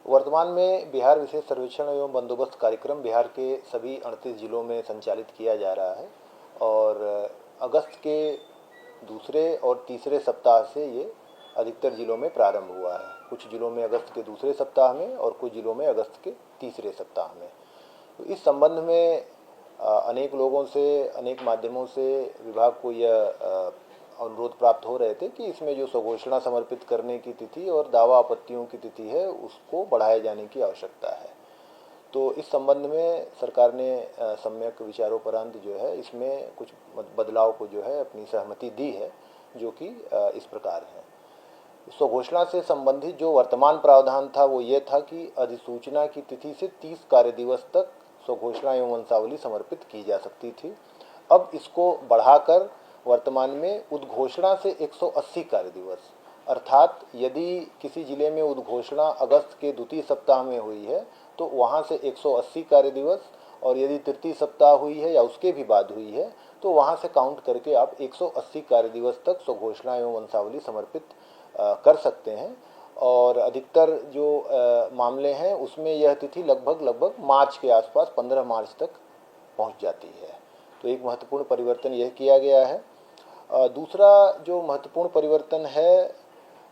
वर्तमान में बिहार विशेष सर्वेक्षण एवं बंदोबस्त कार्यक्रम बिहार के सभी 38 जिलों में संचालित किया जा रहा है और अगस्त के दूसरे और तीसरे सप्ताह से ये अधिकतर जिलों में प्रारंभ हुआ है। कुछ जिलों में अगस्त के दूसरे सप्ताह में और कुछ जिलों में अगस्त के तीसरे सप्ताह में। तो इस संबंध में अनेक लोगों से, अनेक माध्यमों से विभाग को यह अनुरोध प्राप्त हो रहे थे कि इसमें जो स्वघोषणा समर्पित करने की तिथि और दावा आपत्तियों की तिथि है उसको बढ़ाए जाने की आवश्यकता है। तो इस संबंध में सरकार ने सम्यक विचारोपरांत जो है इसमें कुछ बदलाव को जो है अपनी सहमति दी है, जो कि इस प्रकार है। स्वघोषणा से संबंधित जो वर्तमान प्रावधान था वो ये था कि अधिसूचना की तिथि से 30 कार्य दिवस तक स्वघोषणा एवं वंशावली समर्पित की जा सकती थी। अब इसको बढ़ाकर वर्तमान में उद्घोषणा से 180 कार्य दिवस, अर्थात यदि किसी जिले में उद्घोषणा अगस्त के द्वितीय सप्ताह में हुई है तो वहाँ से 180 कार्य दिवस, और यदि तृतीय सप्ताह हुई है या उसके भी बाद हुई है तो वहाँ से काउंट करके आप 180 कार्य दिवस तक स्वघोषणा एवं वंशावली समर्पित कर सकते हैं। और अधिकतर जो मामले हैं उसमें यह तिथि लगभग मार्च के आसपास 15 मार्च तक पहुंच जाती है। तो एक महत्वपूर्ण परिवर्तन यह किया गया है। दूसरा जो महत्वपूर्ण परिवर्तन है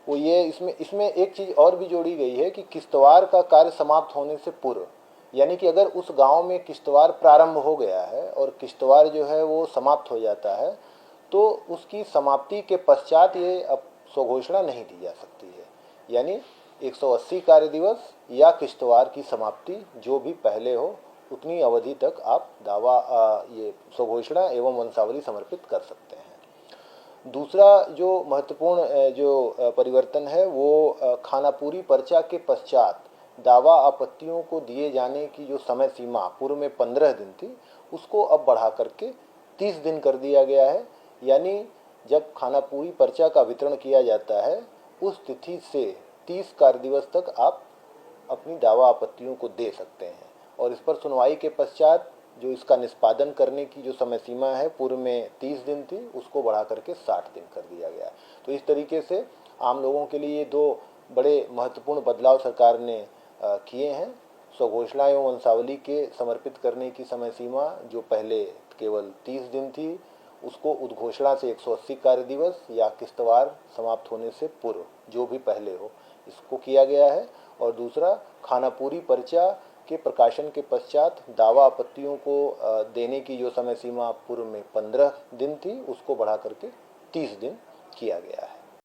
वो ये इसमें एक चीज़ और भी जोड़ी गई है कि किश्तवाड़ का कार्य समाप्त होने से पूर्व, यानी कि अगर उस गांव में किश्तवाड़ प्रारंभ हो गया है और किश्तवाड़ जो है वो समाप्त हो जाता है तो उसकी समाप्ति के पश्चात ये अब स्वघोषणा नहीं दी जा सकती है। यानी 180 कार्य दिवस या किश्तवाड़ की समाप्ति जो भी पहले हो उतनी अवधि तक आप दावा ये स्वघोषणा एवं वंशावली समर्पित कर सकते हैं। दूसरा जो महत्वपूर्ण जो परिवर्तन है वो खानापूरी पर्चा के पश्चात दावा आपत्तियों को दिए जाने की जो समय सीमा पूर्व में 15 दिन थी उसको अब बढ़ा करके 30 दिन कर दिया गया है। यानी जब खानापूरी पर्चा का वितरण किया जाता है उस तिथि से 30 कार्य दिवस तक आप अपनी दावा आपत्तियों को दे सकते हैं, और इस पर सुनवाई के पश्चात जो इसका निष्पादन करने की जो समय सीमा है पूर्व में 30 दिन थी उसको बढ़ा करके 60 दिन कर दिया गया। तो इस तरीके से आम लोगों के लिए दो बड़े महत्वपूर्ण बदलाव सरकार ने किए हैं। स्वघोषणा एवं वंशावली के समर्पित करने की समय सीमा जो पहले केवल 30 दिन थी उसको उद्घोषणा से 180 कार्य दिवस या किश्तवाड़ समाप्त होने से पूर्व जो भी पहले हो इसको किया गया है। और दूसरा खानापूरी पर्चा के प्रकाशन के पश्चात दावा आपत्तियों को देने की जो समय सीमा पूर्व में 15 दिन थी उसको बढ़ा करके 30 दिन किया गया है।